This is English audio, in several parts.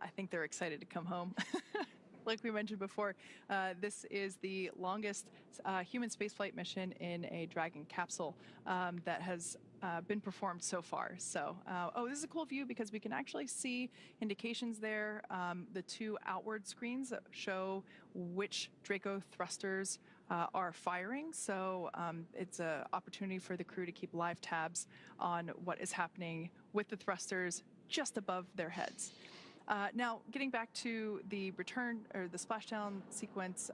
I think they're excited to come home. Like we mentioned before, this is the longest human spaceflight mission in a Dragon capsule that has been performed so far. So, oh, this is a cool view because we can actually see indications there. The two outward screens that show which Draco thrusters are firing. So it's an opportunity for the crew to keep live tabs on what is happening with the thrusters just above their heads. Now, getting back to the return or the splashdown sequence,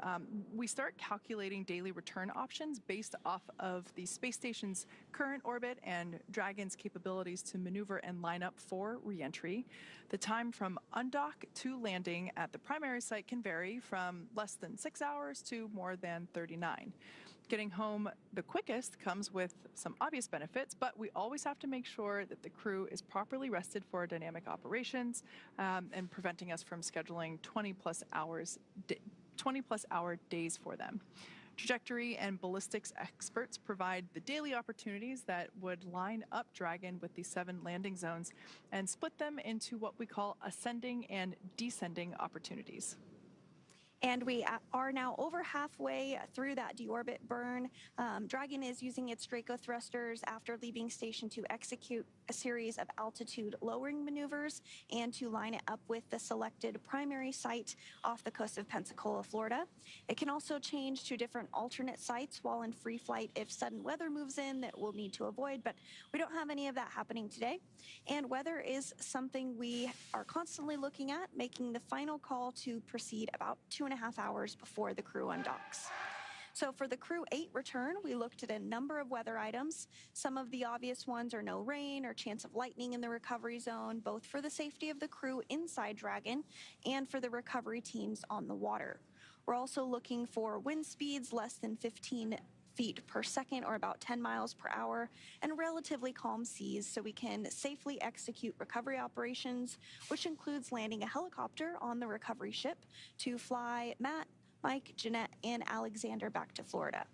we start calculating daily return options based off of the space station's current orbit and Dragon's capabilities to maneuver and line up for reentry. The time from undock to landing at the primary site can vary from less than 6 hours to more than 39. Getting home the quickest comes with some obvious benefits, but we always have to make sure that the crew is properly rested for dynamic operations and preventing us from scheduling 20-plus hour days for them. Trajectory and ballistics experts provide the daily opportunities that would line up Dragon with the 7 landing zones and split them into what we call ascending and descending opportunities. And we are now over halfway through that deorbit burn. Dragon is using its Draco thrusters after leaving station to execute a series of altitude lowering maneuvers and to line it up with the selected primary site off the coast of Pensacola, Florida. It can also change to different alternate sites while in free flight if sudden weather moves in that we'll need to avoid, but we don't have any of that happening today. And weather is something we are constantly looking at, making the final call to proceed about 2.5 hours before the crew undocks. So for the Crew-8 return, we looked at a number of weather items. Some of the obvious ones are no rain or chance of lightning in the recovery zone, both for the safety of the crew inside Dragon and for the recovery teams on the water. We're also looking for wind speeds less than 15 feet per second or about 10 miles per hour and relatively calm seas so we can safely execute recovery operations, which includes landing a helicopter on the recovery ship to fly Matt, Mike, Jeanette, and Alexander back to Florida.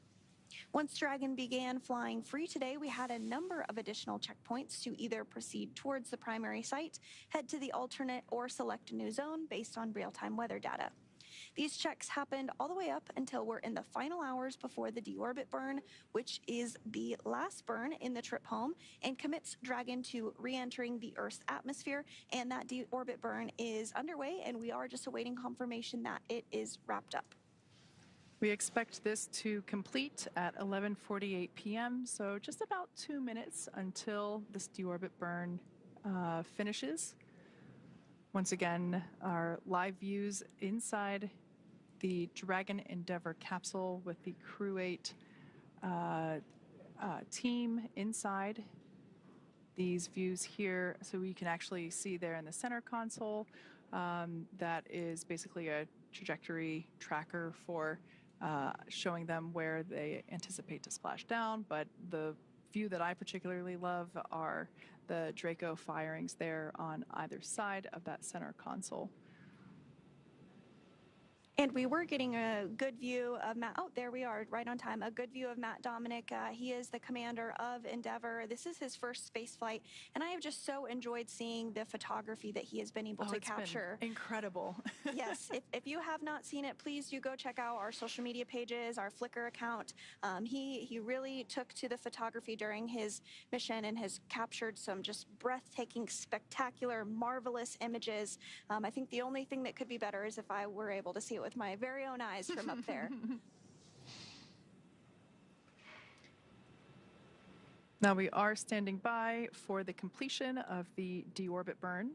Once Dragon began flying free today, we had a number of additional checkpoints to either proceed towards the primary site, head to the alternate, or select a new zone based on real-time weather data. These checks happened all the way up until we're in the final hours before the deorbit burn, which is the last burn in the trip home and commits Dragon to re-entering the Earth's atmosphere. And that deorbit burn is underway, and we are just awaiting confirmation that it is wrapped up. We expect this to complete at 11:48 p.m., so just about 2 minutes until this deorbit burn finishes. Once again, our live views inside the Dragon Endeavour capsule with the Crew-8 team inside. These views here, so we can actually see there in the center console, that is basically a trajectory tracker for showing them where they anticipate to splash down. But the view that I particularly love are the Draco firings there on either side of that center console. And we were getting a good view of Matt. Oh, there we are, right on time. A good view of Matt Dominick. He is the commander of Endeavour. This is his first space flight, and I have just so enjoyed seeing the photography that he has been able to capture. Been incredible. Yes, if you have not seen it, please do go check out our social media pages, our Flickr account. He really took to the photography during his mission and has captured some just breathtaking, spectacular, marvelous images. I think the only thing that could be better is if I were able to see it with my very own eyes from up there. Now we are standing by for the completion of the deorbit burn.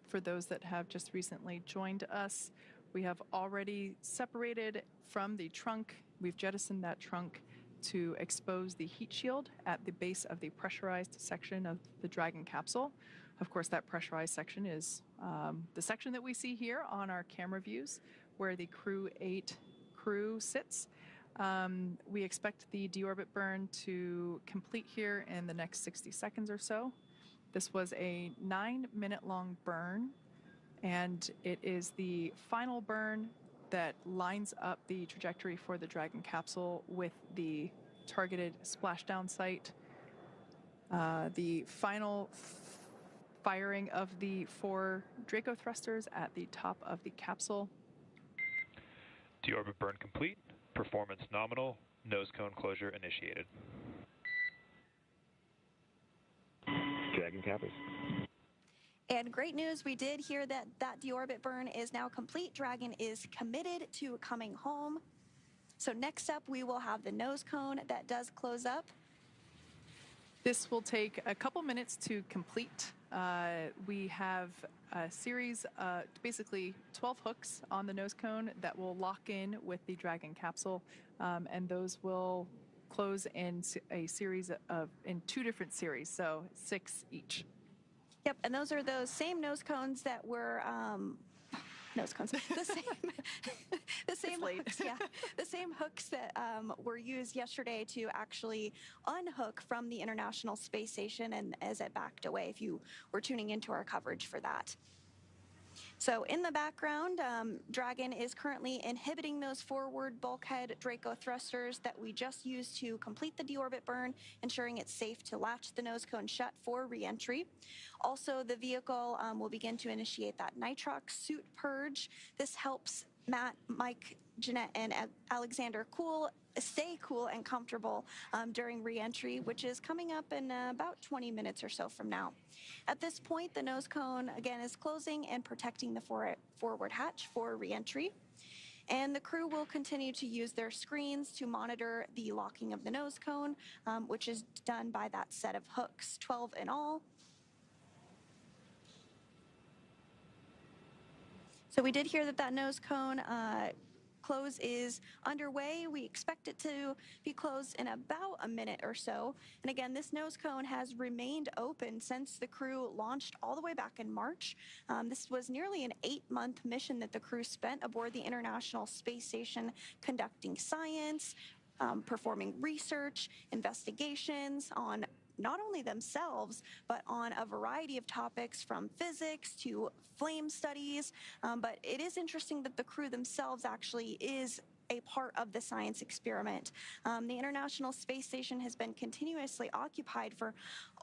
For those that have just recently joined us, we have already separated from the trunk. We've jettisoned that trunk to expose the heat shield at the base of the pressurized section of the Dragon capsule. Of course, that pressurized section is the section that we see here on our camera views, where the Crew-8 crew sits. We expect the deorbit burn to complete here in the next 60 seconds or so. This was a 9-minute long burn, and it is the final burn that lines up the trajectory for the Dragon capsule with the targeted splashdown site. The final firing of the 4 Draco thrusters at the top of the capsule. Deorbit burn complete. Performance nominal. Nose cone closure initiated. Dragon Cappers. And great news, we did hear that deorbit burn is now complete. Dragon is committed to coming home. So next up, we will have the nose cone that does close up. This will take a couple minutes to complete. We have a series, basically 12 hooks on the nose cone that will lock in with the Dragon capsule, and those will close in a series in 2 different series, so 6 each. Yep, and those are those same nose cones that were nose cones. The same hooks, yeah. The same hooks that were used yesterday to actually unhook from the International Space Station, and as it backed away, if you were tuning into our coverage for that. So in the background, Dragon is currently inhibiting those forward bulkhead Draco thrusters that we just used to complete the deorbit burn, ensuring it's safe to latch the nose cone shut for reentry. Also, the vehicle will begin to initiate that nitrox suit purge. This helps Matt, Mike, Jeanette, and Alexander stay cool and comfortable during reentry, which is coming up in about 20 minutes or so from now. At this point, the nose cone again is closing and protecting the forward hatch for reentry. And the crew will continue to use their screens to monitor the locking of the nose cone, which is done by that set of hooks, 12 in all. So we did hear that nose cone close is underway. We expect it to be closed in about a minute or so. And again, this nose cone has remained open since the crew launched all the way back in March. This was nearly an 8-month mission that the crew spent aboard the International Space Station conducting science, performing research, investigations on not only themselves, but on a variety of topics from physics to flame studies. But it is interesting that the crew themselves actually is a part of the science experiment. The International Space Station has been continuously occupied for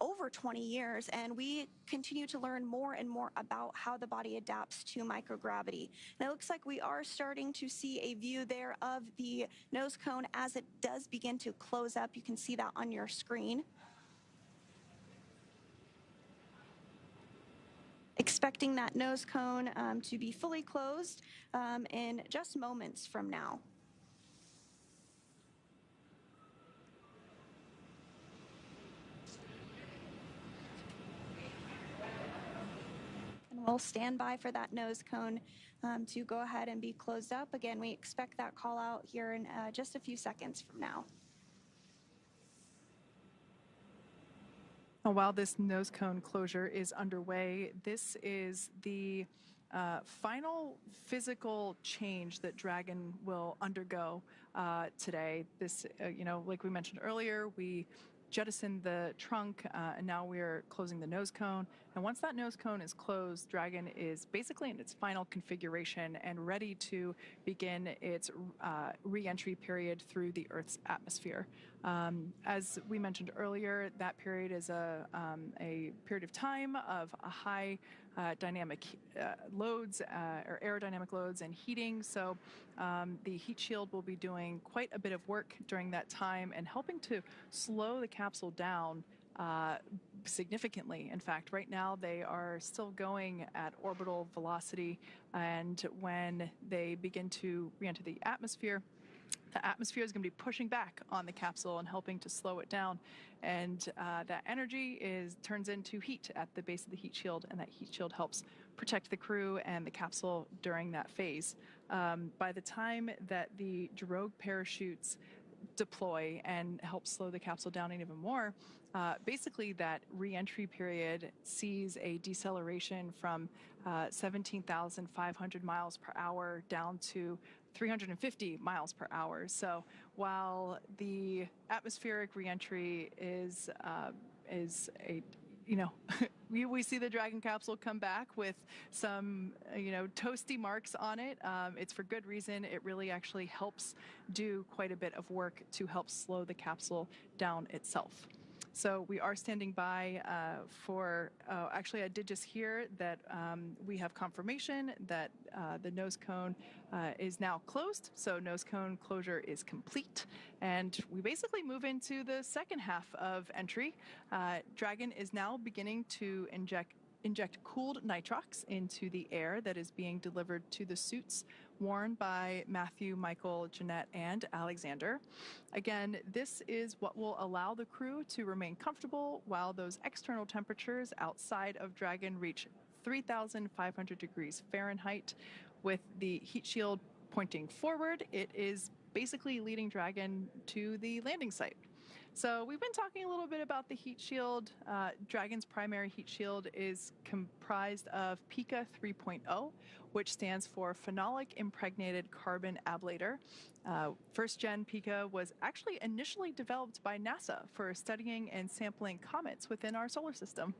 over 20 years, and we continue to learn more and more about how the body adapts to microgravity. And it looks like we are starting to see a view there of the nose cone as it does begin to close up. You can see that on your screen. Expecting that nose cone to be fully closed in just moments from now. And we'll stand by for that nose cone to go ahead and be closed up. Again, we expect that call out here in just a few seconds from now. While this nose cone closure is underway, this is the final physical change that Dragon will undergo today. This, like we mentioned earlier, we jettisoned the trunk, and now we're closing the nose cone. And once that nose cone is closed, Dragon is basically in its final configuration and ready to begin its re-entry period through the Earth's atmosphere. As we mentioned earlier, that period is a period of time of a high dynamic loads or aerodynamic loads and heating. So the heat shield will be doing quite a bit of work during that time and helping to slow the capsule down significantly. In fact, right now they are still going at orbital velocity, and when they begin to re-enter the atmosphere is going to be pushing back on the capsule and helping to slow it down. And that energy turns into heat at the base of the heat shield, and that heat shield helps protect the crew and the capsule during that phase. By the time that the drogue parachutes deploy and help slow the capsule down even more, basically that re-entry period sees a deceleration from 17,500 miles per hour down to 350 miles per hour. So while the atmospheric reentry is a we see the Dragon capsule come back with some toasty marks on it. It's for good reason. It really actually helps do quite a bit of work to help slow the capsule down itself. So we are standing by for, actually I did just hear that we have confirmation that the nose cone is now closed. So nose cone closure is complete. And we basically move into the second half of entry. Dragon is now beginning to inject cooled nitrox into the air that is being delivered to the suits worn by Matthew, Michael, Jeanette, and Alexander. Again, this is what will allow the crew to remain comfortable while those external temperatures outside of Dragon reach 3,500 degrees Fahrenheit. With the heat shield pointing forward, it is basically leading Dragon to the landing site. So we've been talking a little bit about the heat shield. Dragon's primary heat shield is comprised of PICA 3.0, which stands for Phenolic Impregnated Carbon Ablator. First gen PICA was actually initially developed by NASA for studying and sampling comets within our solar system.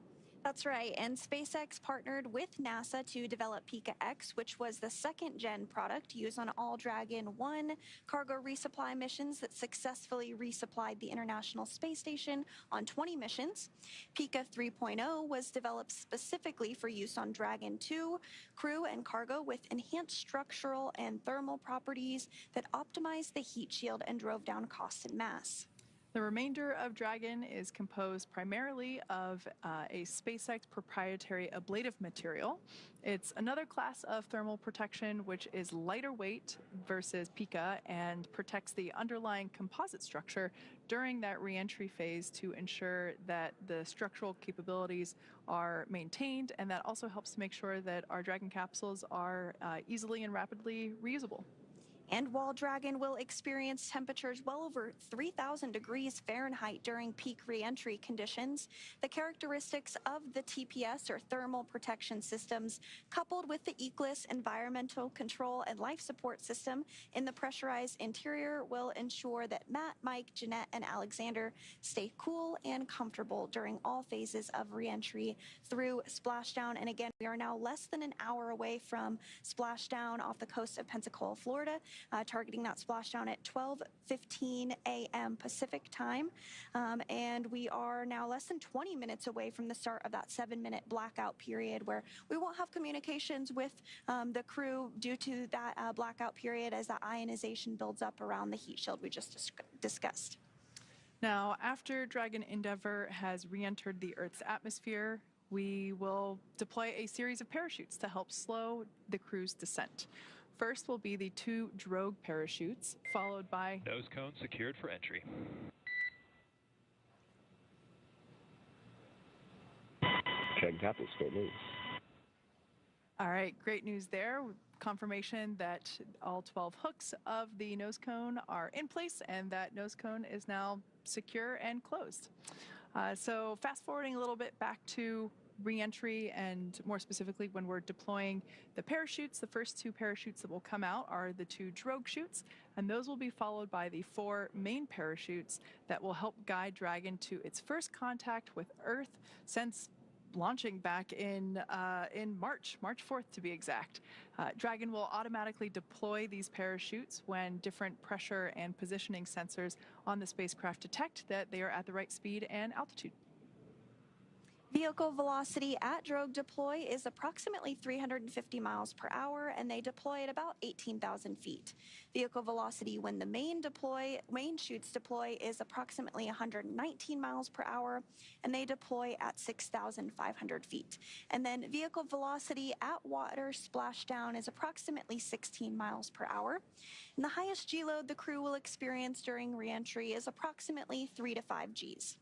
That's right, and SpaceX partnered with NASA to develop PICA-X, which was the second-gen product used on all Dragon 1 cargo resupply missions that successfully resupplied the International Space Station on 20 missions. PICA 3.0 was developed specifically for use on Dragon 2 crew and cargo with enhanced structural and thermal properties that optimized the heat shield and drove down cost and mass. The remainder of Dragon is composed primarily of a SpaceX proprietary ablative material. It's another class of thermal protection which is lighter weight versus PICA and protects the underlying composite structure during that reentry phase to ensure that the structural capabilities are maintained, and that also helps to make sure that our Dragon capsules are easily and rapidly reusable. And while Dragon will experience temperatures well over 3,000 degrees Fahrenheit during peak reentry conditions, the characteristics of the TPS, or thermal protection systems, coupled with the ECLIS environmental control and life support system in the pressurized interior will ensure that Matt, Mike, Jeanette, and Alexander stay cool and comfortable during all phases of reentry through Splashdown. And again, we are now less than an hour away from Splashdown off the coast of Pensacola, Florida. Targeting that splashdown at 12:15 a.m. Pacific time. And we are now less than 20 minutes away from the start of that 7-minute blackout period where we won't have communications with the crew due to that blackout period as that ionization builds up around the heat shield we just discussed. Now, after Dragon Endeavour has re-entered the Earth's atmosphere, we will deploy a series of parachutes to help slow the crew's descent. First will be the 2 drogue parachutes, followed by nose cone secured for entry. Dragon capsules, great news. All right, great news there. Confirmation that all 12 hooks of the nose cone are in place and that nose cone is now secure and closed. So fast forwarding a little bit back to re-entry, and more specifically when we're deploying the parachutes, the first 2 parachutes that will come out are the 2 drogue chutes, and those will be followed by the 4 main parachutes that will help guide Dragon to its first contact with Earth since launching back in March 4th to be exact. Dragon will automatically deploy these parachutes when different pressure and positioning sensors on the spacecraft detect that they are at the right speed and altitude. Vehicle velocity at drogue deploy is approximately 350 miles per hour, and they deploy at about 18,000 feet. Vehicle velocity when the main chutes deploy is approximately 119 miles per hour, and they deploy at 6,500 feet. And then vehicle velocity at water splashdown is approximately 16 miles per hour. And the highest G load the crew will experience during reentry is approximately 3 to 5 Gs.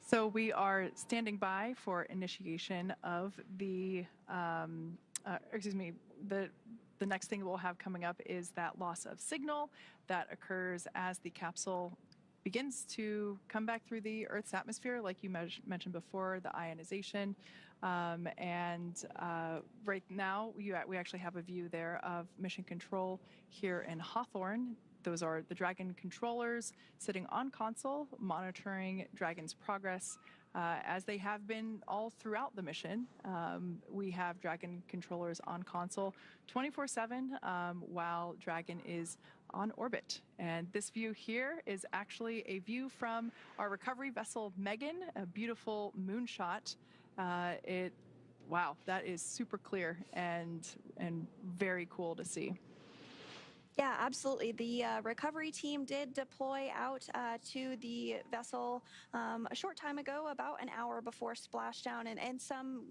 So we are standing by for initiation of the, the next thing we'll have coming up is that loss of signal that occurs as the capsule begins to come back through the Earth's atmosphere, like you mentioned before, the ionization. Right now, we actually have a view there of mission control here in Hawthorne. Those are the Dragon controllers sitting on console, monitoring Dragon's progress, as they have been all throughout the mission. We have Dragon controllers on console 24/7 while Dragon is on orbit. And this view here is actually a view from our recovery vessel Megan, a beautiful moonshot. Wow, that is super clear and very cool to see. Yeah, absolutely. The recovery team did deploy out to the vessel a short time ago, about an hour before splashdown, and some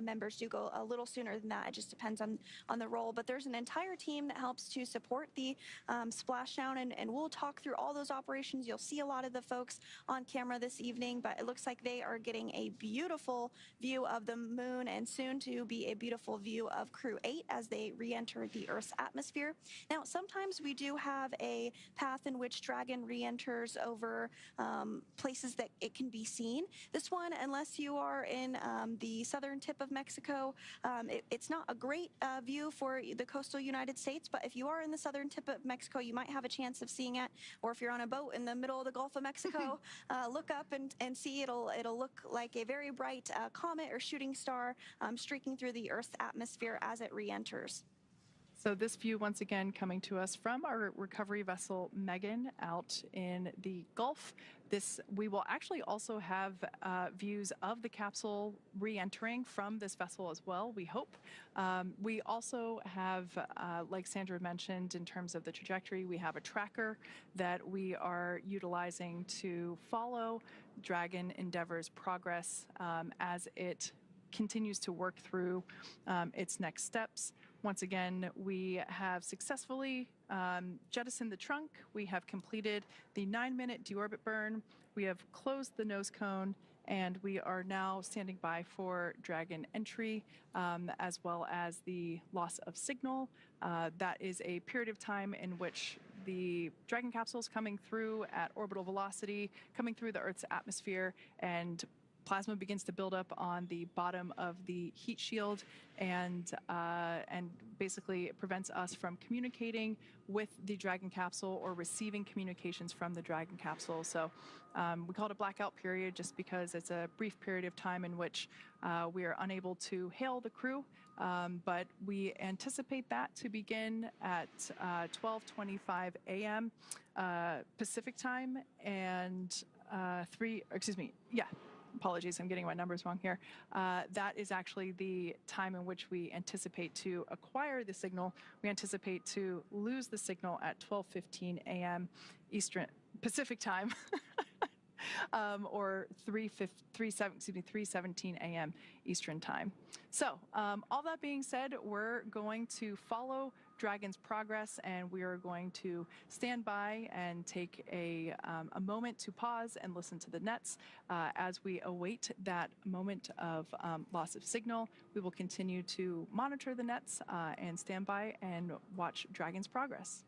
members do go a little sooner than that. It just depends on the role. But there's an entire team that helps to support the splashdown, and we'll talk through all those operations. You'll see a lot of the folks on camera this evening, but it looks like they are getting a beautiful view of the moon and soon to be a beautiful view of Crew-8 as they re-enter the Earth's atmosphere. Now, sometimes we do have a path in which Dragon re-enters over places that it can be seen. This one, unless you are in the southern tip of Mexico, it's not a great view for the coastal United States, but if you are in the southern tip of Mexico, you might have a chance of seeing it. Or if you're on a boat in the middle of the Gulf of Mexico, look up and see. It'll look like a very bright comet or shooting star streaking through the Earth's atmosphere as it re-enters. So this view, once again, coming to us from our recovery vessel Megan out in the Gulf. We will actually also have views of the capsule re-entering from this vessel as well, we hope. We also have, like Sandra mentioned, in terms of the trajectory, we have a tracker that we are utilizing to follow Dragon Endeavour's progress as it continues to work through its next steps. Once again, we have successfully jettisoned the trunk. We have completed the 9-minute deorbit burn. We have closed the nose cone, and we are now standing by for Dragon entry, as well as the loss of signal. That is a period of time in which the Dragon capsule is coming through at orbital velocity, coming through the Earth's atmosphere, and plasma begins to build up on the bottom of the heat shield, and basically it prevents us from communicating with the Dragon capsule or receiving communications from the Dragon capsule. So we call it a blackout period just because it's a brief period of time in which we are unable to hail the crew, but we anticipate that to begin at 12:25 a.m. Pacific time, and apologies, I'm getting my numbers wrong here. That is actually the time in which we anticipate to acquire the signal. We anticipate to lose the signal at 12:15 a.m. Eastern Pacific time, or 3:17 a.m. Eastern time. So all that being said, we're going to follow Dragon's progress, and we are going to stand by and take a moment to pause and listen to the nets as we await that moment of loss of signal. We will continue to monitor the nets and stand by and watch Dragon's progress.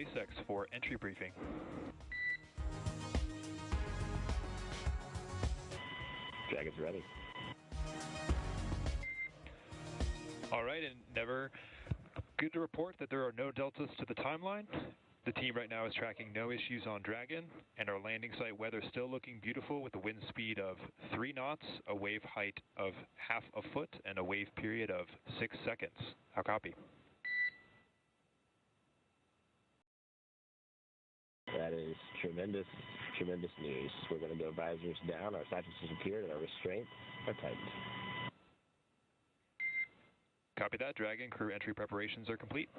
SpaceX for entry briefing. Dragon's ready. All right, Endeavour, good to report that there are no deltas to the timeline. The team right now is tracking no issues on Dragon, and our landing site weather still looking beautiful with a wind speed of 3 knots, a wave height of half a foot, and a wave period of 6 seconds. How copy? That is tremendous, tremendous news. We're going to go visors down, our sights have secured, and our restraints are tightened. Copy that, Dragon. Crew entry preparations are complete.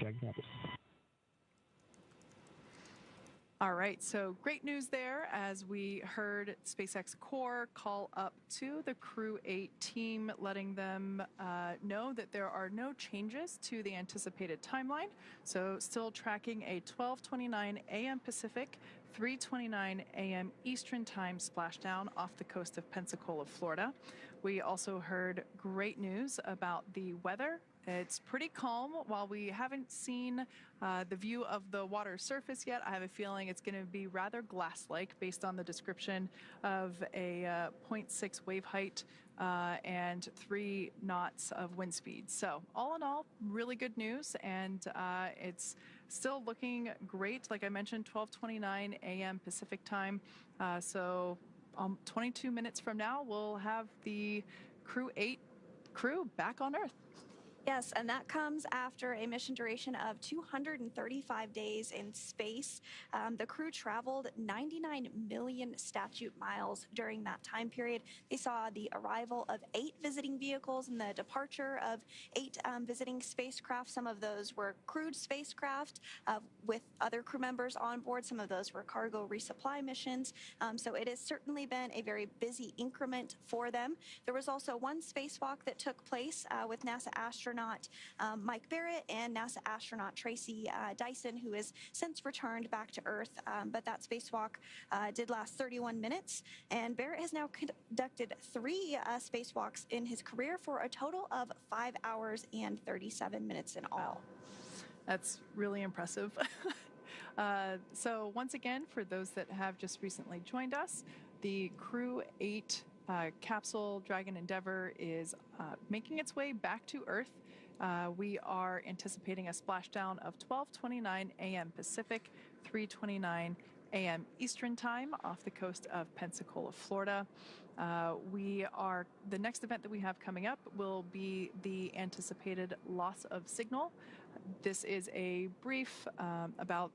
Dragon copies. All right, so great news there as we heard SpaceX Core call up to the Crew-8 team, letting them know that there are no changes to the anticipated timeline. So still tracking a 12:29 a.m. Pacific, 3:29 a.m. Eastern Time splashdown off the coast of Pensacola, Florida. We also heard great news about the weather. It's pretty calm. While we haven't seen the view of the water surface yet, I have a feeling it's going to be rather glass-like based on the description of a 0.6 wave height and 3 knots of wind speed. So all in all, really good news, and it's still looking great. Like I mentioned, 12:29 a.m. Pacific time. So 22 minutes from now, we'll have the Crew-8 crew back on Earth. Yes, and that comes after a mission duration of 235 days in space. The crew traveled 99 million statute miles during that time period. They saw the arrival of 8 visiting vehicles and the departure of 8 visiting spacecraft. Some of those were crewed spacecraft with other crew members on board. Some of those were cargo resupply missions. So it has certainly been a very busy increment for them. There was also one spacewalk that took place with NASA astronaut Mike Barratt and NASA astronaut Tracy Dyson, who has since returned back to Earth. But that spacewalk did last 31 minutes, and Barratt has now conducted 3 spacewalks in his career for a total of 5 hours and 37 minutes in all. Wow. That's really impressive. So once again, for those that have just recently joined us, the Crew-8 capsule Dragon Endeavour is making its way back to Earth. We are anticipating a splashdown of 12:29 a.m. Pacific, 3:29 a.m. Eastern Time off the coast of Pensacola, Florida. The next event that we have coming up will be the anticipated loss of signal. This is a brief about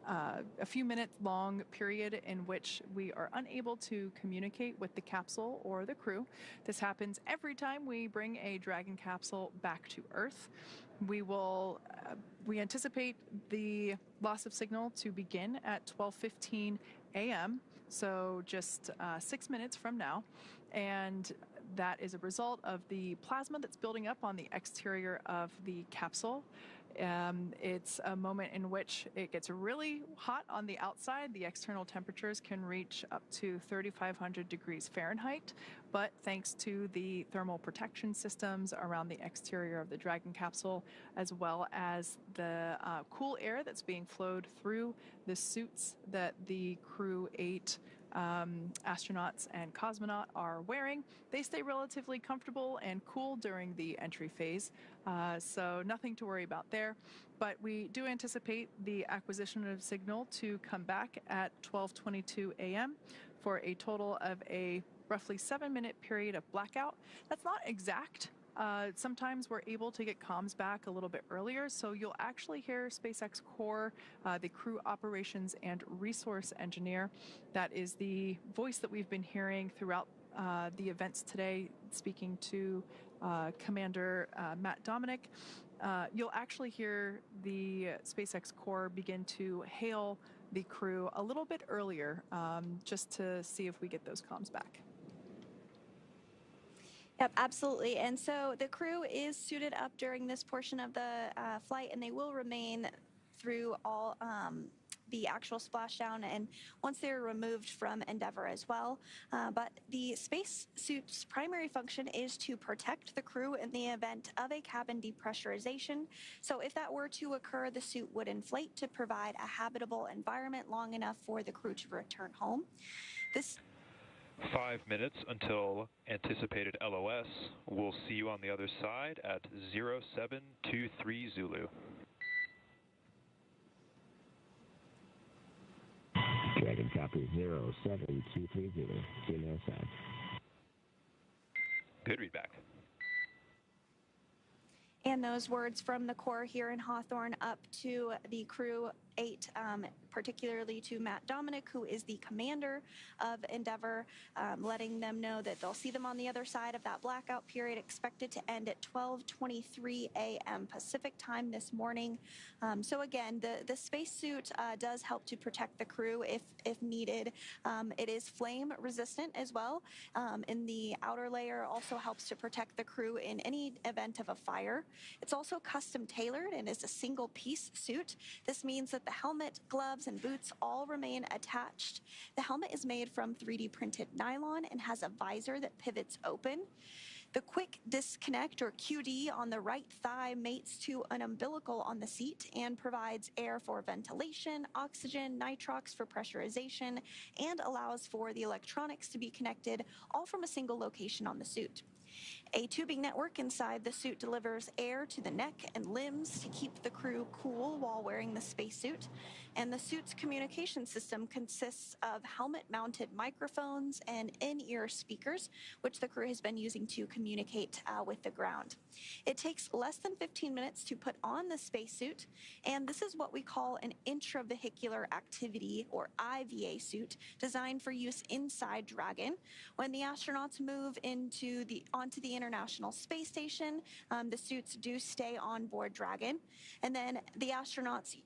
a few minute long period in which we are unable to communicate with the capsule or the crew. This happens every time we bring a Dragon capsule back to Earth. We anticipate the loss of signal to begin at 12:15 a.m., so just 6 minutes from now. And that is a result of the plasma that's building up on the exterior of the capsule. It's a moment in which it gets really hot on the outside. The external temperatures can reach up to 3,500 degrees Fahrenheit, but thanks to the thermal protection systems around the exterior of the Dragon capsule, as well as the cool air that's being flowed through the suits that the Crew-8 astronauts and cosmonaut are wearing, they stay relatively comfortable and cool during the entry phase, so nothing to worry about there. But we do anticipate the acquisition of signal to come back at 12:22 a.m. for a total of a roughly 7-minute period of blackout. That's not exact. Sometimes we're able to get comms back a little bit earlier, so you'll actually hear SpaceX Core, the crew operations and resource engineer. That is the voice that we've been hearing throughout the events today, speaking to Commander Matt Dominick. You'll actually hear the SpaceX Core begin to hail the crew a little bit earlier, just to see if we get those comms back. Yep, absolutely. And so the crew is suited up during this portion of the flight, and they will remain through all the actual splashdown and once they're removed from Endeavour as well. But the spacesuit's primary function is to protect the crew in the event of a cabin depressurization. So if that were to occur, the suit would inflate to provide a habitable environment long enough for the crew to return home. This 5 minutes until anticipated LOS. We'll see you on the other side at 0723 Zulu. Dragon copy 0723 Zulu. See you on the other side. Good readback. And those words from the Corps here in Hawthorne up to the Crew-8, particularly to Matt Dominick, who is the commander of Endeavour, letting them know that they'll see them on the other side of that blackout period, expected to end at 12:23 a.m. Pacific time this morning. So again, the spacesuit does help to protect the crew if needed. It is flame resistant as well. In the outer layer also helps to protect the crew in any event of a fire. It's also custom tailored and is a single piece suit. This means that the helmet, gloves, and boots all remain attached. The helmet is made from 3D printed nylon and has a visor that pivots open. The quick disconnect, or QD, on the right thigh mates to an umbilical on the seat and provides air for ventilation, oxygen, nitrox for pressurization, and allows for the electronics to be connected all from a single location on the suit. A tubing network inside the suit delivers air to the neck and limbs to keep the crew cool while wearing the spacesuit. And the suit's communication system consists of helmet-mounted microphones and in-ear speakers, which the crew has been using to communicate with the ground. It takes less than 15 minutes to put on the spacesuit, and this is what we call an intravehicular activity, or IVA suit, designed for use inside Dragon. When the astronauts move onto the International Space Station, the suits do stay on board Dragon, and then the astronauts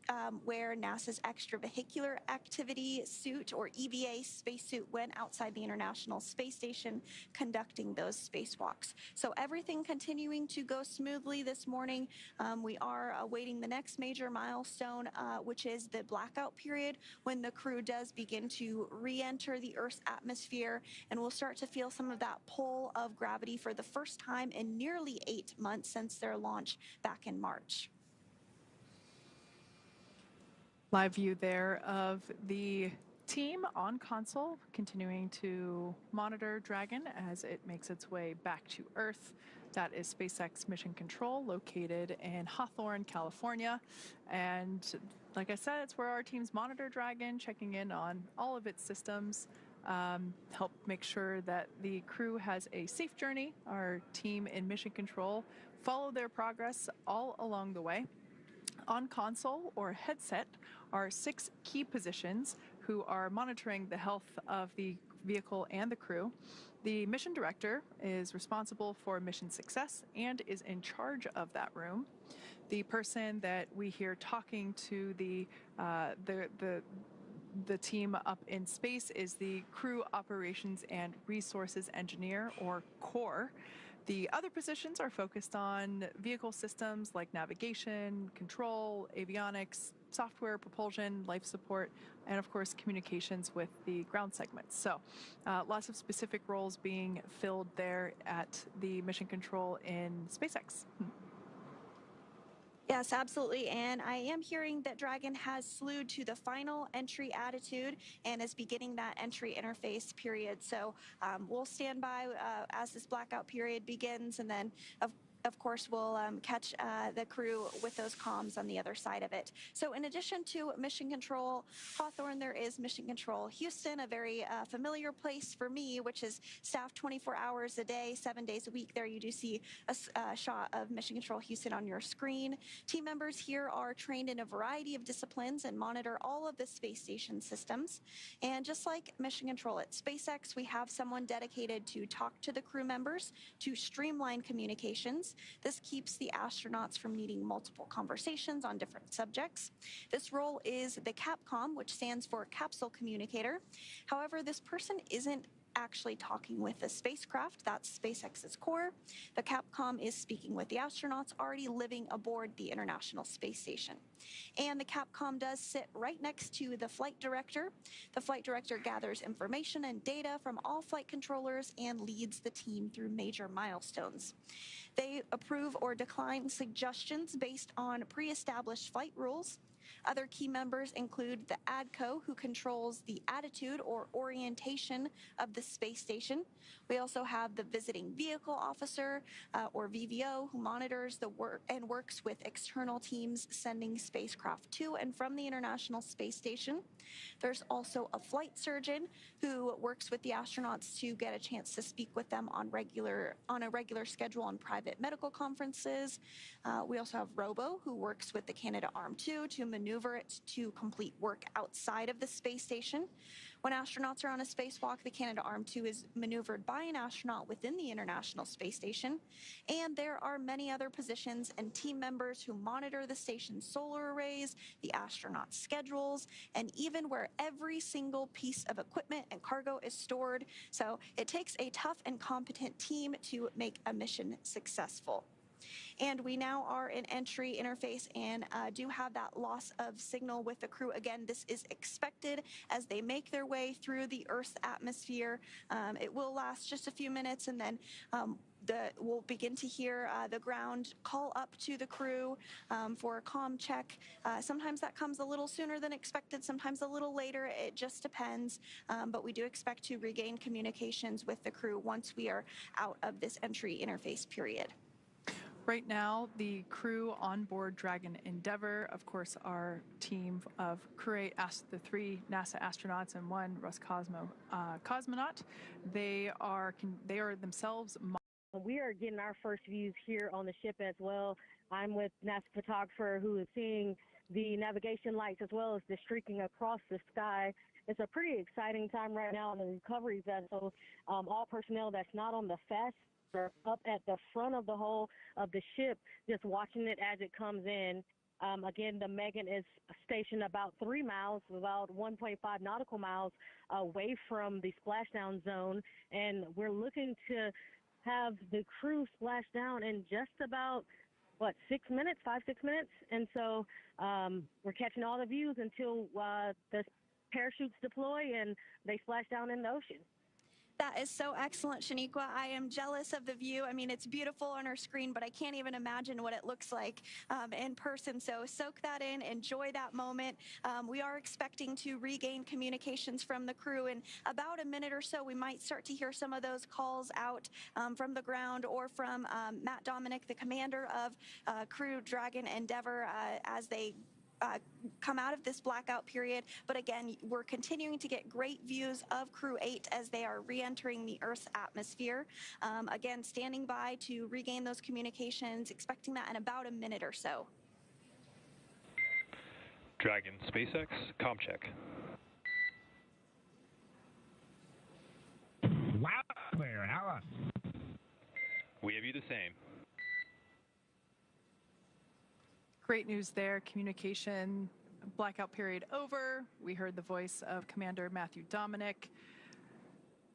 wear NASA's extravehicular activity suit, or EVA spacesuit, when outside the International Space Station conducting those spacewalks. So everything continuing to go smoothly this morning. We are awaiting the next major milestone, which is the blackout period, when the crew does begin to re-enter the Earth's atmosphere, and we'll start to feel some of that pull of gravity for the first time in nearly 8 months since their launch back in March. Live view there of the team on console continuing to monitor Dragon as it makes its way back to Earth. That is SpaceX Mission Control, located in Hawthorne, California. And like I said, it's where our teams monitor Dragon, checking in on all of its systems, help make sure that the crew has a safe journey. Our team in Mission Control follow their progress all along the way. On console or headset are 6 key positions who are monitoring the health of the vehicle and the crew. The mission director is responsible for mission success and is in charge of that room. The person that we hear talking to the team up in space is the Crew Operations and Resources Engineer, or CORE. The other positions are focused on vehicle systems like navigation, control, avionics, software, propulsion, life support, and of course communications with the ground segments. So lots of specific roles being filled there at the Mission Control in SpaceX. Yes, absolutely. And I am hearing that Dragon has slewed to the final entry attitude and is beginning that entry interface period. So we'll stand by as this blackout period begins, and then of course, we'll catch the crew with those comms on the other side of it. So in addition to Mission Control Hawthorne, there is Mission Control Houston, a very familiar place for me, which is staffed 24 hours a day, 7 days a week. There you do see a shot of Mission Control Houston on your screen. Team members here are trained in a variety of disciplines and monitor all of the space station systems. And just like Mission Control at SpaceX, we have someone dedicated to talk to the crew members to streamline communications. This keeps the astronauts from needing multiple conversations on different subjects. This role is the CAPCOM, which stands for Capsule Communicator. However, this person isn't actually talking with the spacecraft. That's SpaceX's core. The Capcom is speaking with the astronauts already living aboard the International Space Station. And the Capcom does sit right next to the flight director. The flight director gathers information and data from all flight controllers and leads the team through major milestones. They approve or decline suggestions based on pre-established flight rules. Other key members include the ADCO, who controls the attitude or orientation of the space station. We also have the visiting vehicle officer, or VVO, who monitors the work and works with external teams sending spacecraft to and from the International Space Station. There's also a flight surgeon who works with the astronauts to get a chance to speak with them on a regular schedule on private medical conferences. We also have Robo, who works with the Canadarm2 to maneuver it to complete work outside of the space station. When astronauts are on a spacewalk, the Canadarm2 is maneuvered by an astronaut within the International Space Station. And there are many other positions and team members who monitor the station's solar arrays, the astronauts' schedules, and even where every single piece of equipment and cargo is stored. So it takes a tough and competent team to make a mission successful. And we now are in entry interface and do have that loss of signal with the crew. Again, this is expected as they make their way through the Earth's atmosphere. It will last just a few minutes, and then we'll begin to hear the ground call up to the crew for a comm check. Sometimes that comes a little sooner than expected, sometimes a little later. It just depends. But we do expect to regain communications with the crew once we are out of this entry interface period. Right now, the crew on board Dragon Endeavour, of course, our team of Crew-8, the 3 NASA astronauts and 1 cosmonaut, they are themselves. We are getting our first views here on the ship as well. I'm with NASA photographer who is seeing the navigation lights as well as the streaking across the sky. It's a pretty exciting time right now on the recovery vessel. All personnel that's not on the fast are up at the front of the hull of the ship, just watching it as it comes in. Again, the Megan is stationed about 3 miles, about 1.5 nautical miles away from the splashdown zone, and we're looking to have the crew splash down in just about, 6 minutes, 5-6 minutes. And so we're catching all the views until the parachutes deploy and they splash down in the ocean. That is so excellent, Shaniqua. I am jealous of the view. I mean, it's beautiful on our screen, but I can't even imagine what it looks like in person. So soak that in, enjoy that moment. We are expecting to regain communications from the crew in about a minute or so. We might start to hear some of those calls out from the ground or from Matt Dominick, the commander of Crew Dragon Endeavour, as they come out of this blackout period. But again, we're continuing to get great views of Crew-8 as they are re-entering the Earth's atmosphere. Again, standing by to regain those communications, expecting that in about a minute or so. Dragon SpaceX, comm check. Loud and clear, how are We have you the same. Great news there. Communication blackout period over. We heard the voice of Commander Matthew Dominick.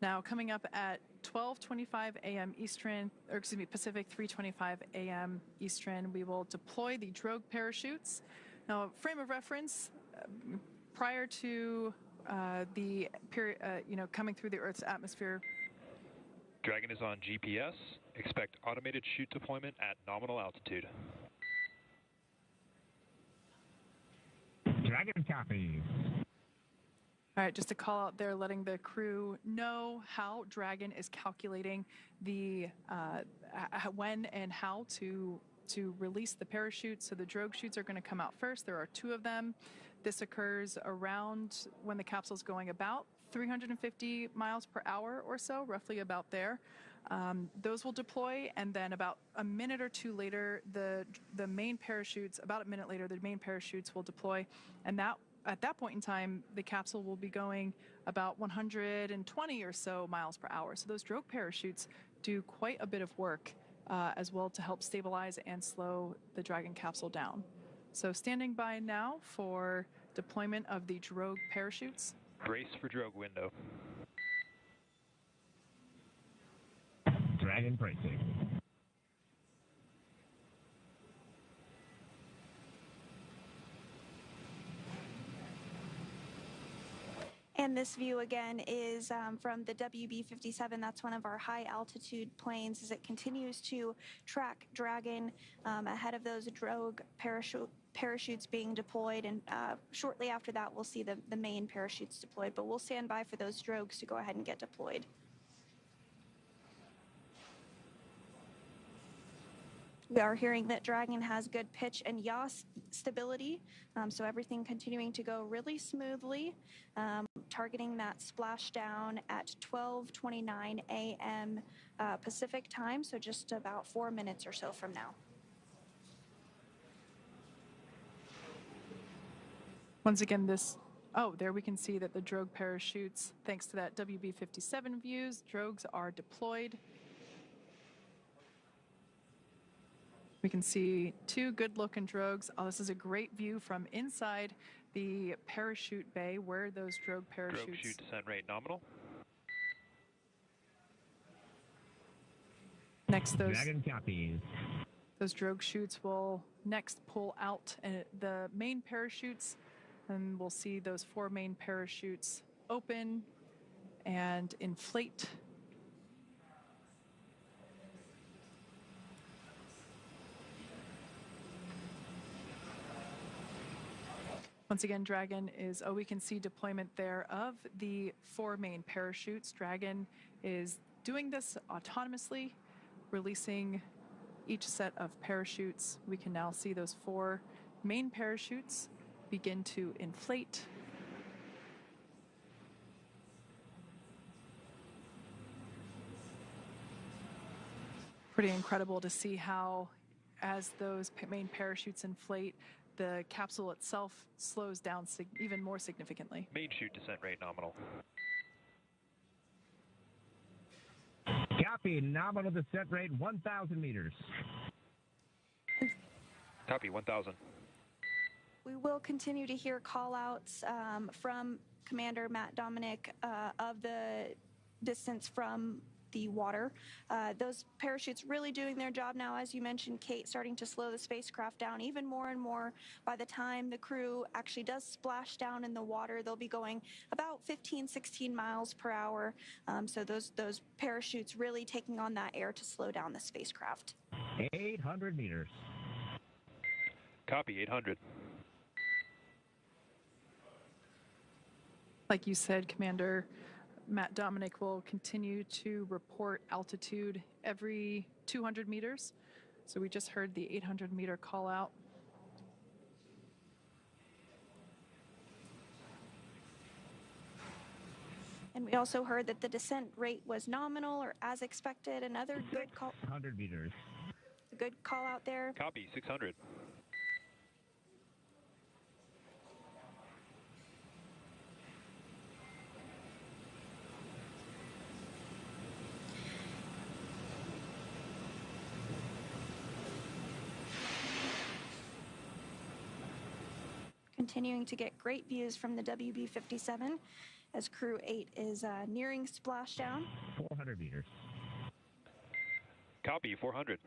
Now coming up at 12:25 a.m. Eastern, or excuse me, Pacific, 3:25 a.m. Eastern, we will deploy the drogue parachutes. Now, frame of reference, prior to the period, coming through the Earth's atmosphere. Dragon is on GPS. Expect automated chute deployment at nominal altitude. Dragon copy. All right, just a call out there, letting the crew know how Dragon is calculating the when and how to release the parachute. So the drogue chutes are going to come out first. There are 2 of them. This occurs around when the capsule is going about 350 miles per hour or so, roughly about there. Those will deploy, and then about a minute or 2 later, the main parachutes, about a minute later, the main parachutes will deploy, and at that point in time, the capsule will be going about 120 or so miles per hour. So those drogue parachutes do quite a bit of work as well to help stabilize and slow the Dragon capsule down. So standing by now for deployment of the drogue parachutes. Brace for drogue window. Dragon bracing. And this view again is from the WB-57. That's one of our high altitude planes as it continues to track Dragon ahead of those drogue parachutes being deployed. And shortly after that, we'll see the main parachutes deployed. But we'll stand by for those drogues to go ahead and get deployed. We are hearing that Dragon has good pitch and yaw stability, so everything continuing to go really smoothly, targeting that splashdown at 12:29 a.m. Pacific time, so just about 4 minutes or so from now. Once again, there we can see that the drogue parachutes, thanks to that WB-57 views, drogues are deployed. We can see two good-looking drogues. Oh, this is a great view from inside the parachute bay where those drogue parachutes... Drogue chute descent rate nominal. Next, Dragon copies. those drogue chutes will next pull out the main parachutes, and we'll see those 4 main parachutes open and inflate. Once again, Dragon is, we can see deployment there of the 4 main parachutes. Dragon is doing this autonomously, releasing each set of parachutes. We can now see those 4 main parachutes begin to inflate. Pretty incredible to see how, as those main parachutes inflate, the capsule itself slows down even more significantly. Main chute descent rate nominal. Copy. Nominal descent rate 1,000 meters. Copy, 1,000. We will continue to hear call-outs from Commander Matt Dominick of the distance from the water. Those parachutes really doing their job now, as you mentioned, Kate, starting to slow the spacecraft down even more and more. By the time the crew actually does splash down in the water, they'll be going about 15, 16 miles per hour. So those parachutes really taking on that air to slow down the spacecraft. 800 meters. Copy, 800. Like you said, Commander, Matt Dominick will continue to report altitude every 200 meters. So we just heard the 800-meter call out. And we also heard that the descent rate was nominal or as expected. Another good call. 100 meters. A good call out there. Copy, 600. Continuing to get great views from the WB-57 as Crew-8 is nearing splashdown. 400 meters. Copy, 400.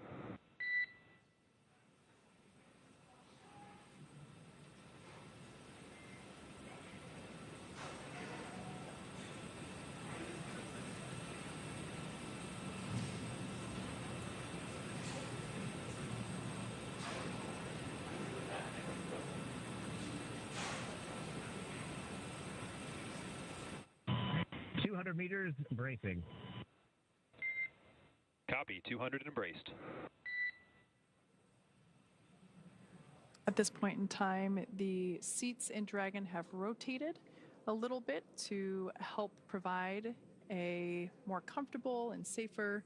Meters, bracing. Copy, 200 and braced. At this point in time, the seats in Dragon have rotated a little bit to help provide a more comfortable and safer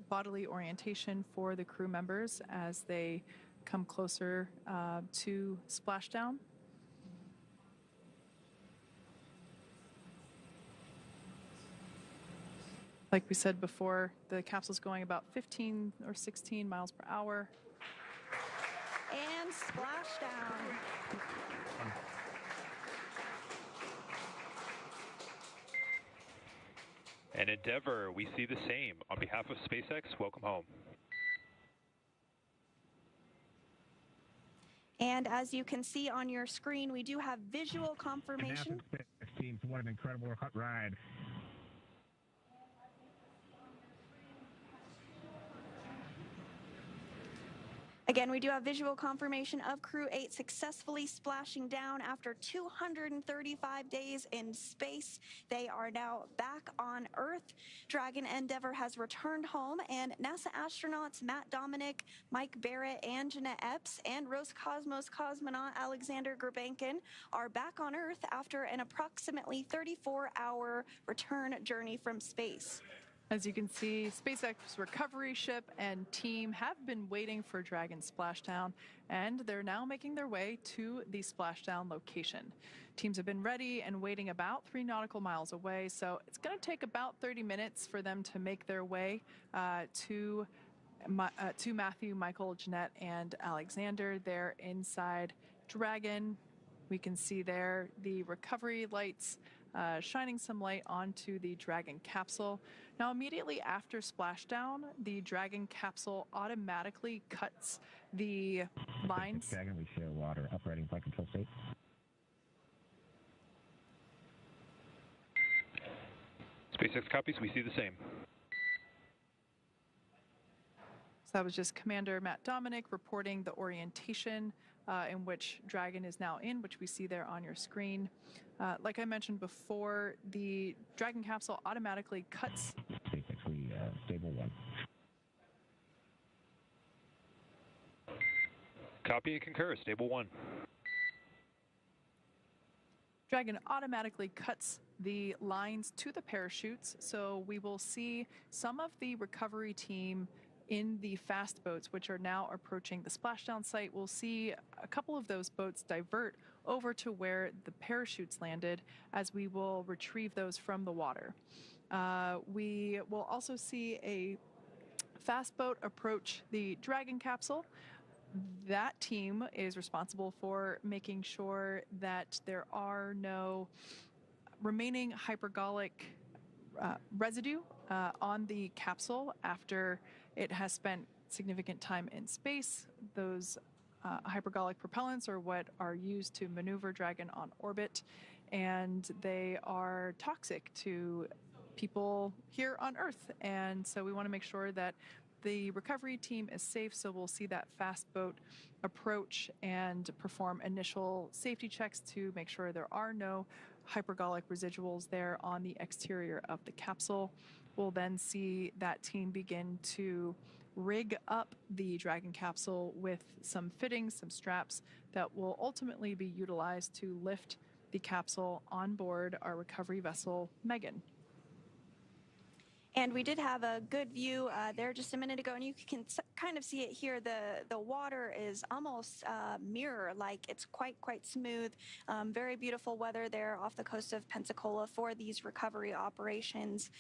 bodily orientation for the crew members as they come closer to splashdown. Like we said before, the capsule's going about 15 or 16 miles per hour. And splashdown. And Endeavour, we see the same. On behalf of SpaceX, welcome home. And as you can see on your screen, we do have visual confirmation. And NASA teams, what an incredible hot ride. Again, we do have visual confirmation of Crew-8 successfully splashing down after 235 days in space. They are now back on Earth. Dragon Endeavour has returned home, and NASA astronauts Matt Dominick, Mike Barratt, and Jeanette Epps, and Roscosmos cosmonaut Alexander Grebenkin are back on Earth after an approximately 34-hour return journey from space. As you can see, SpaceX recovery ship and team have been waiting for Dragon splashdown, and they're now making their way to the splashdown location. Teams have been ready and waiting about 3 nautical miles away, so it's going to take about 30 minutes for them to make their way to Matthew, Michael, Jeanette, and Alexander. They're inside Dragon. We can see there the recovery lights shining some light onto the Dragon capsule. Now, immediately after splashdown, the Dragon capsule automatically cuts the lines. Dragon, we show water operating flight control state. SpaceX copies, we see the same. So that was just Commander Matt Dominick reporting the orientation in which Dragon is now in, which we see there on your screen. Like I mentioned before, the Dragon capsule automatically cuts. Basically, stable 1. Copy and concur, stable 1. Dragon automatically cuts the lines to the parachutes, so we will see some of the recovery team in the fast boats, which are now approaching the splashdown site. We'll see a couple of those boats divert over to where the parachutes landed, as we will retrieve those from the water. We will also see a fast boat approach the Dragon capsule. That team is responsible for making sure that there are no remaining hypergolic residue on the capsule after it has spent significant time in space. Those hypergolic propellants are what are used to maneuver Dragon on orbit, and they are toxic to people here on Earth. And so we want to make sure that the recovery team is safe, so we'll see that fast boat approach and perform initial safety checks to make sure there are no hypergolic residuals there on the exterior of the capsule. We'll then see that team begin to rig up the Dragon capsule with some fittings, some straps that will ultimately be utilized to lift the capsule on board our recovery vessel, Megan. And we did have a good view there just a minute ago, and you can kind of see it here. The water is almost mirror-like. It's quite smooth. Very beautiful weather there off the coast of Pensacola for these recovery operations.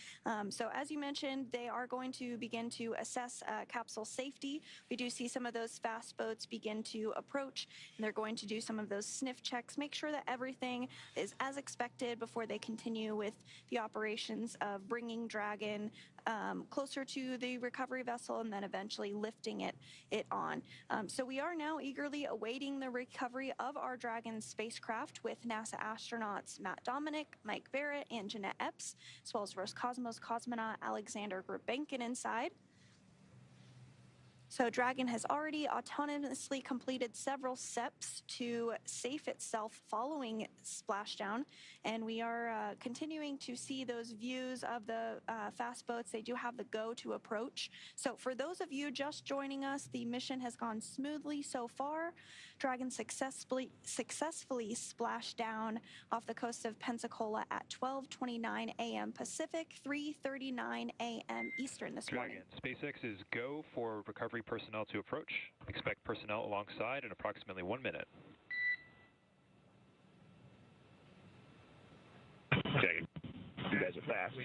So as you mentioned, they are going to begin to assess capsule safety. We do see some of those fast boats begin to approach, and they're going to do some of those sniff checks, make sure that everything is as expected before they continue with the operations of bringing Dragon closer to the recovery vessel and then eventually lifting it on. So we are now eagerly awaiting the recovery of our Dragon spacecraft with NASA astronauts Matt Dominick, Mike Barratt, and Jeanette Epps, as well as Roscosmos cosmonaut Alexander Grebenkin inside. So Dragon has already autonomously completed several steps to safe itself following splashdown, and we are continuing to see those views of the fast boats. They do have the go to approach. So for those of you just joining us, the mission has gone smoothly so far. Dragon successfully splashed down off the coast of Pensacola at 12:29 a.m. Pacific, 3:39 a.m. Eastern this morning. Dragon, SpaceX is go for recovery personnel to approach. Expect personnel alongside in approximately 1 minute. Okay. You guys are fast.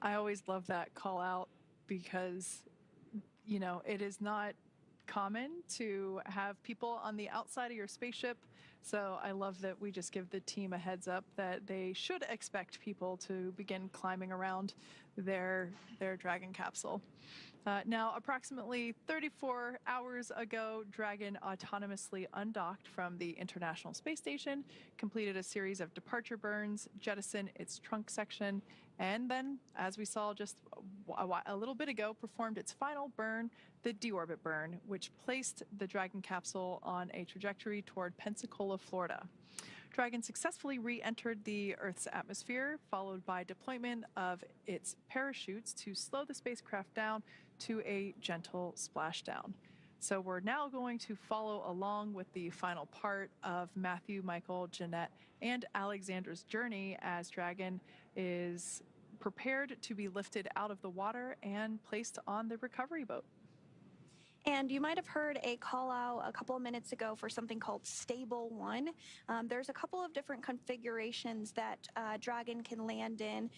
I always love that call out because, you know, it is not common to have people on the outside of your spaceship. So I love that we just give the team a heads up that they should expect people to begin climbing around their Dragon capsule. Now, approximately 34 hours ago, Dragon autonomously undocked from the International Space Station, completed a series of departure burns, jettisoned its trunk section, and then, as we saw just a little bit ago, performed its final burn, the deorbit burn, which placed the Dragon capsule on a trajectory toward Pensacola, Florida. Dragon successfully re-entered the Earth's atmosphere, followed by deployment of its parachutes to slow the spacecraft down to a gentle splashdown. So we're now going to follow along with the final part of Matthew, Michael, Jeanette, and Alexander's journey as Dragon is prepared to be lifted out of the water and placed on the recovery boat. And you might have heard a call out a couple of minutes ago for something called Stable 1. There's a couple of different configurations that Dragon can land in.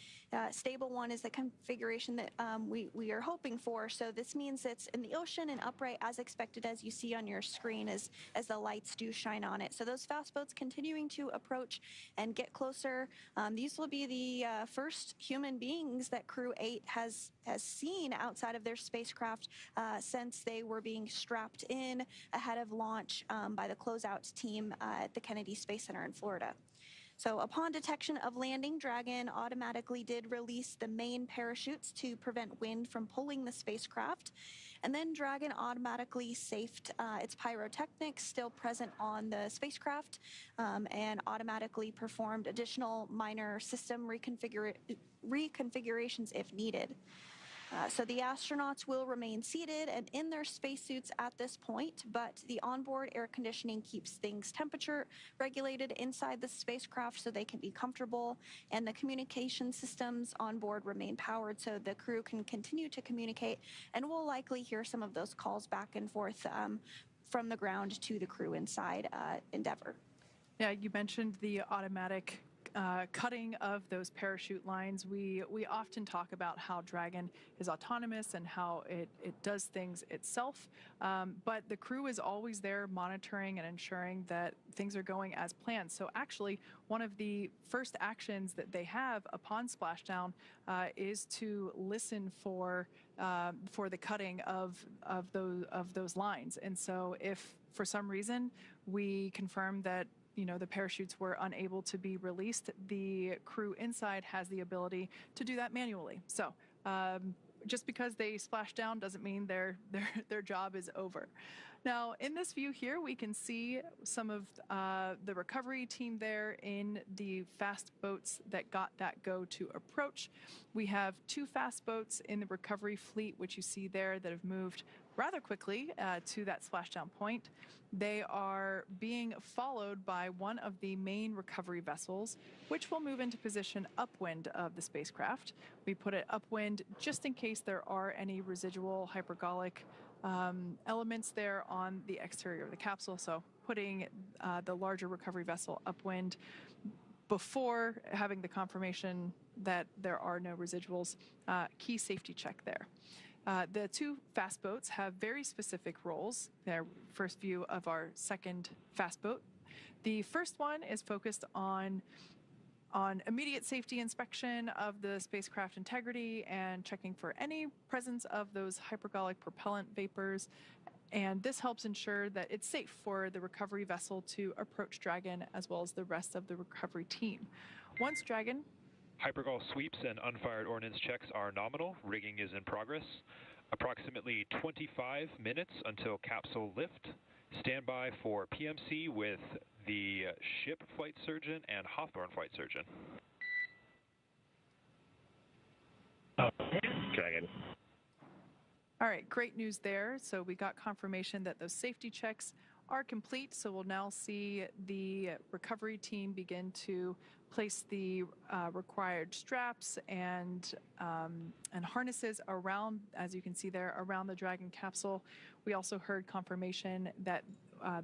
Stable 1 is the configuration that we are hoping for. So this means it's in the ocean and upright as expected, as you see on your screen as the lights do shine on it. So those fast boats continuing to approach and get closer. These will be the first human beings that Crew-8 has seen outside of their spacecraft since they were being strapped in ahead of launch by the closeout team at the Kennedy Space Center in Florida. So upon detection of landing, Dragon automatically did release the main parachutes to prevent wind from pulling the spacecraft. And then Dragon automatically safed its pyrotechnics still present on the spacecraft and automatically performed additional minor system reconfigurations if needed. So the astronauts will remain seated and in their spacesuits at this point, but the onboard air conditioning keeps things temperature regulated inside the spacecraft so they can be comfortable, and the communication systems on board remain powered so the crew can continue to communicate, and we'll likely hear some of those calls back and forth from the ground to the crew inside Endeavour. Yeah, you mentioned the automatic cutting of those parachute lines. We often talk about how Dragon is autonomous and how it does things itself, but the crew is always there monitoring and ensuring that things are going as planned. So actually, one of the first actions that they have upon splashdown is to listen for the cutting of those lines. And so if for some reason we confirm that the parachutes were unable to be released, the crew inside has the ability to do that manually. So just because they splash down doesn't mean their job is over. Now, in this view here, we can see some of the recovery team there in the fast boats that got that go to approach. We have 2 fast boats in the recovery fleet, which you see there, that have moved rather quickly to that splashdown point. They are being followed by one of the main recovery vessels, which will move into position upwind of the spacecraft. We put it upwind just in case there are any residual hypergolic elements there on the exterior of the capsule. So putting the larger recovery vessel upwind before having the confirmation that there are no residuals, key safety check there. The 2 fast boats have very specific roles. Their first view of our second fast boat. The first one is focused on immediate safety inspection of the spacecraft integrity and checking for any presence of those hypergolic propellant vapors. And this helps ensure that it's safe for the recovery vessel to approach Dragon as well as the rest of the recovery team. Once Dragon... Hypergol sweeps and unfired ordnance checks are nominal. Rigging is in progress. Approximately 25 minutes until capsule lift. Stand by for PMC with the ship flight surgeon and Hawthorne flight surgeon. Dragon. All right, great news there. So we got confirmation that those safety checks are complete. So we'll now see the recovery team begin to place the required straps and harnesses around, as you can see there, around the Dragon capsule. We also heard confirmation that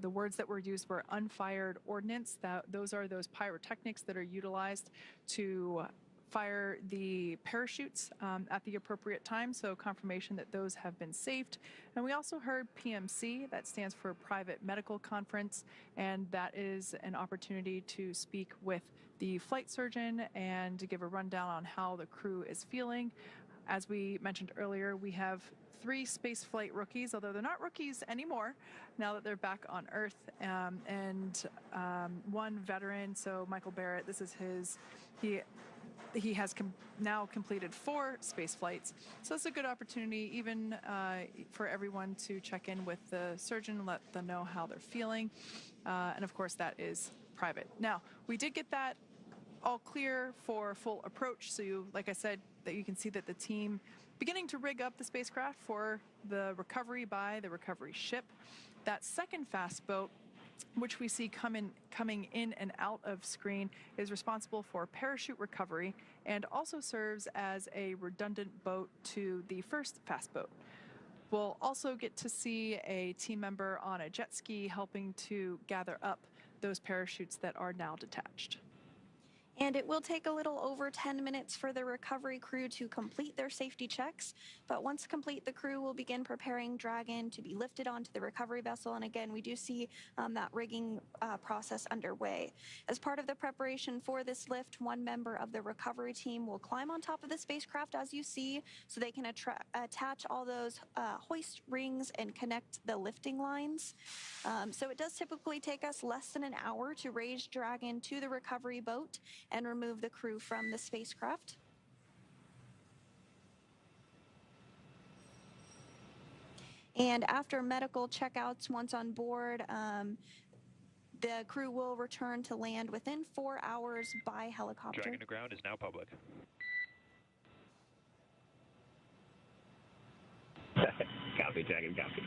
the words that were used were unfired ordnance. Those are those pyrotechnics that are utilized to fire the parachutes at the appropriate time, so confirmation that those have been saved. And we also heard PMC, that stands for Private Medical Conference, and that is an opportunity to speak with the flight surgeon and to give a rundown on how the crew is feeling. As we mentioned earlier, we have 3 spaceflight rookies, although they're not rookies anymore now that they're back on Earth, and 1 veteran, so Michael Barratt, this is he has now completed 4 space flights, so it's a good opportunity even for everyone to check in with the surgeon and let them know how they're feeling, and of course that is private. Now, we did get that all clear for full approach, so like I said, that you can see that the team beginning to rig up the spacecraft for the recovery by the recovery ship. That second fast boat, which we see coming in and out of screen, is responsible for parachute recovery and also serves as a redundant boat to the first fast boat. We'll also get to see a team member on a jet ski helping to gather up those parachutes that are now detached. And it will take a little over 10 minutes for the recovery crew to complete their safety checks. But once complete, the crew will begin preparing Dragon to be lifted onto the recovery vessel. And again, we do see that rigging process underway. As part of the preparation for this lift, 1 member of the recovery team will climb on top of the spacecraft, as you see, so they can attach all those hoist rings and connect the lifting lines. So it does typically take us less than an hour to raise Dragon to the recovery boat and remove the crew from the spacecraft. And after medical checkouts, once on board, the crew will return to land within 4 hours by helicopter. Dragon to ground is now public. Copy, Dragon, copy.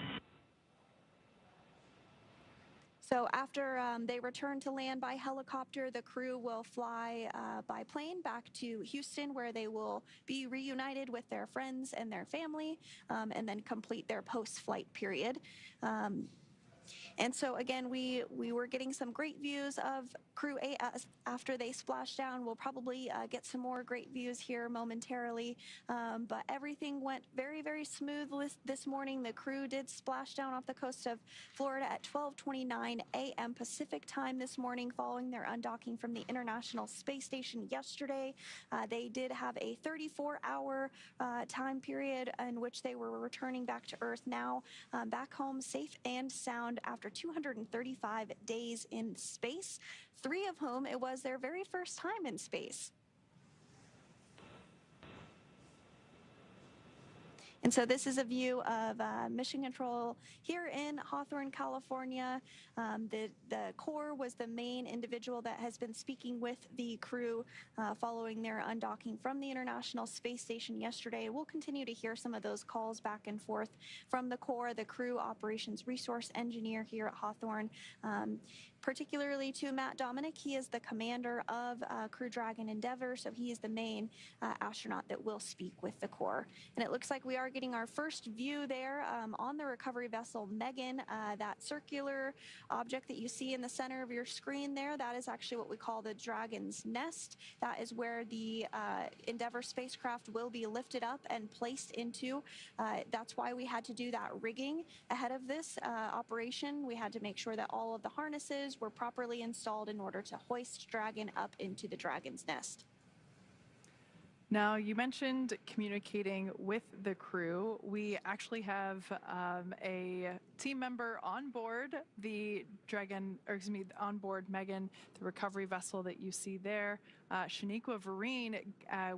So after they return to land by helicopter, the crew will fly by plane back to Houston, where they will be reunited with their friends and their family, and then complete their post-flight period. And so again, we were getting some great views of Crew-8 after they splashed down. We'll probably get some more great views here momentarily, but everything went very, very smooth this morning. The crew did splash down off the coast of Florida at 12:29 a.m. Pacific time this morning, following their undocking from the International Space Station yesterday. They did have a 34-hour time period in which they were returning back to Earth, now back home safe and sound after 235 days in space, 3 of whom it was their very first time in space. And so this is a view of Mission Control here in Hawthorne, California. The core was the main individual that has been speaking with the crew following their undocking from the International Space Station yesterday. We'll continue to hear some of those calls back and forth from the core, the crew operations resource engineer here at Hawthorne. Particularly to Matt Dominick. He is the commander of Crew Dragon Endeavour, so he is the main astronaut that will speak with the Corps. And it looks like we are getting our first view there on the recovery vessel Megan. That circular object that you see in the center of your screen there, that is actually what we call the Dragon's Nest. That is where the Endeavour spacecraft will be lifted up and placed into. That's why we had to do that rigging ahead of this operation. We had to make sure that all of the harnesses were properly installed in order to hoist Dragon up into the Dragon's Nest. Now, you mentioned communicating with the crew. We actually have a team member on board the Dragon, or excuse me, on board Megan, the recovery vessel that you see there. Shaniqua Vereen,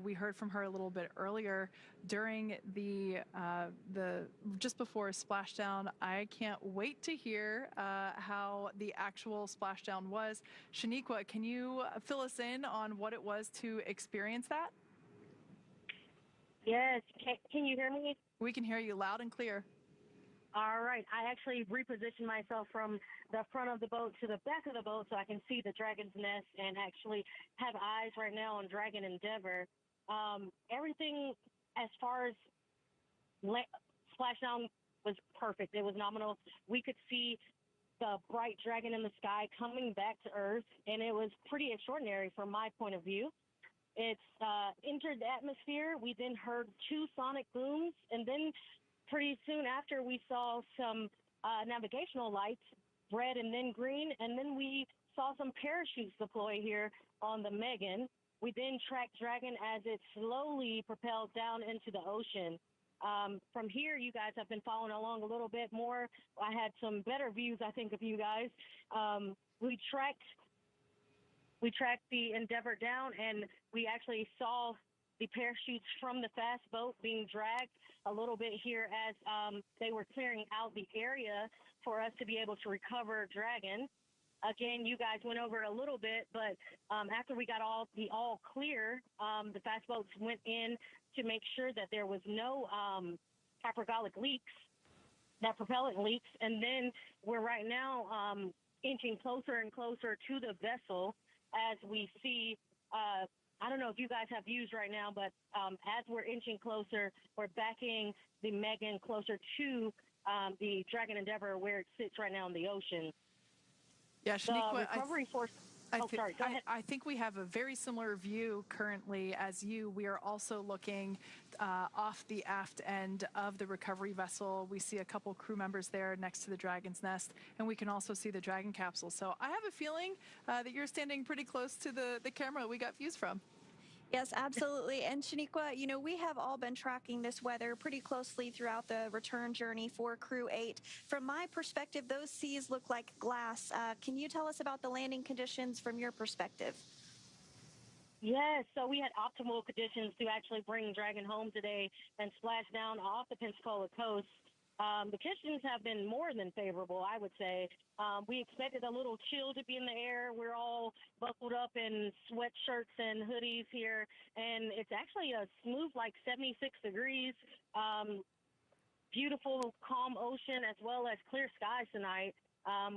we heard from her a little bit earlier during the just before splashdown. I can't wait to hear how the actual splashdown was. Shaniqua, can you fill us in on what it was to experience that? Yes. Can you hear me? We can hear you loud and clear. All right. I actually repositioned myself from the front of the boat to the back of the boat so I can see the Dragon's Nest and actually have eyes right now on Dragon Endeavour. Everything as far as splashdown was perfect. It was nominal. We could see the bright dragon in the sky coming back to Earth, and it was pretty extraordinary from my point of view. It's entered the atmosphere. We then heard 2 sonic booms, and then pretty soon after we saw some navigational lights, red and then green, and then we saw some parachutes deploy here on the Megan. We then tracked Dragon as it slowly propelled down into the ocean. From here, you guys have been following along a little bit more. I had some better views, I think, of you guys. We tracked the Endeavour down, and we actually saw the parachutes from the fast boat being dragged a little bit here as they were clearing out the area for us to be able to recover Dragon. Again, you guys went over it a little bit, but after we got all clear, the fast boats went in to make sure that there was no hypergolic leaks, that propellant leaks, and then we're right now inching closer and closer to the vessel as we see. I don't know if you guys have views right now, but as we're inching closer, we're backing the Megan closer to the Dragon Endeavour where it sits right now in the ocean. Yeah, Shaniqua, sorry, go ahead. I think we have a very similar view currently as you. We are also looking off the aft end of the recovery vessel. We see a couple crew members there next to the Dragon's nest, and we can also see the Dragon capsule. So I have a feeling that you're standing pretty close to the camera we got views from. Yes, absolutely. And Shaniqua, you know, we have all been tracking this weather pretty closely throughout the return journey for Crew-8. From my perspective, those seas look like glass. Can you tell us about the landing conditions from your perspective? Yes, so we had optimal conditions to actually bring Dragon home today and splash down off the Pensacola coast. The conditions have been more than favorable, I would say. We expected a little chill to be in the air. We're all buckled up in sweatshirts and hoodies here, and it's actually a smooth, like 76 degrees. Beautiful, calm ocean as well as clear skies tonight.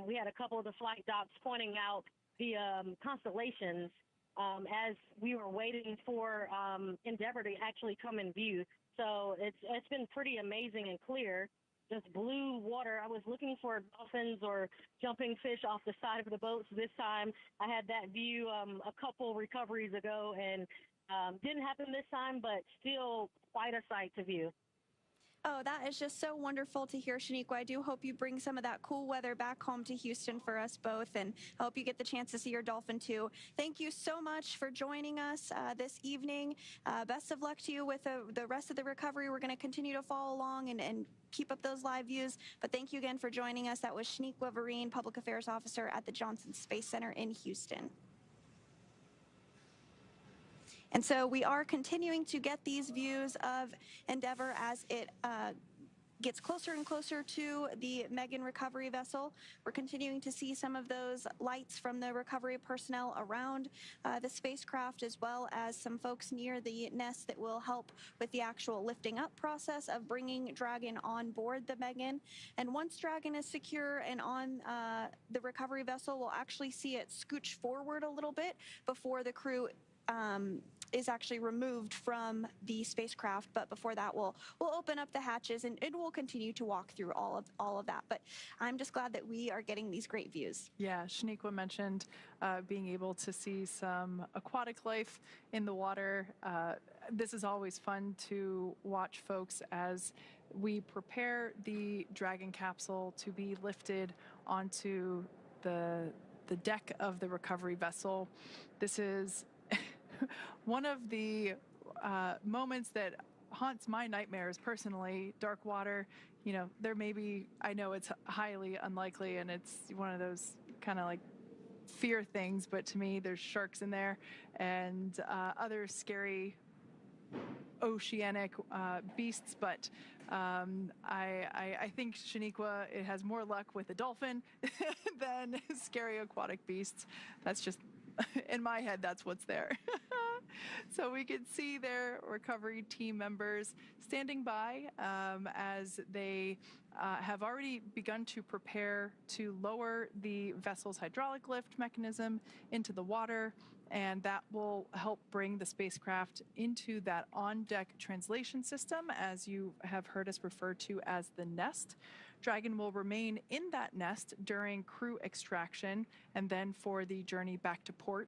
We had a couple of the flight docs pointing out the constellations as we were waiting for Endeavour to actually come in view. So it's been pretty amazing and clear. Just blue water. I was looking for dolphins or jumping fish off the side of the boats this time. I had that view a couple recoveries ago, and didn't happen this time, but still quite a sight to view. Oh, that is just so wonderful to hear, Shaniqua. I do hope you bring some of that cool weather back home to Houston for us both, and I hope you get the chance to see your dolphin too. Thank you so much for joining us this evening. Best of luck to you with the rest of the recovery. We're going to continue to follow along and keep up those live views. But thank you again for joining us. That was Shaniqua Vereen, Public Affairs Officer at the Johnson Space Center in Houston. And so we are continuing to get these views of Endeavour as it gets closer and closer to the Megan recovery vessel. We're continuing to see some of those lights from the recovery personnel around the spacecraft, as well as some folks near the nest that will help with the actual lifting up process of bringing Dragon on board the Megan. And once Dragon is secure and on the recovery vessel, we'll actually see it scooch forward a little bit before the crew is actually removed from the spacecraft. But before that, we'll open up the hatches and we'll continue to walk through all of that. But I'm just glad that we are getting these great views. Yeah, Shaniqua mentioned being able to see some aquatic life in the water. This is always fun to watch folks as we prepare the Dragon capsule to be lifted onto the deck of the recovery vessel. This is one of the moments that haunts my nightmares personally. Dark water, you know, there may be, I know it's highly unlikely and it's one of those kind of like fear things, but to me there's sharks in there and other scary oceanic beasts, but I think Shaniqua, it has more luck with a dolphin than scary aquatic beasts. That's just, in my head, that's what's there. So we can see their recovery team members standing by as they have already begun to prepare to lower the vessel's hydraulic lift mechanism into the water, and that will help bring the spacecraft into that on-deck translation system, as you have heard us refer to as the nest. Dragon will remain in that nest during crew extraction and then for the journey back to port.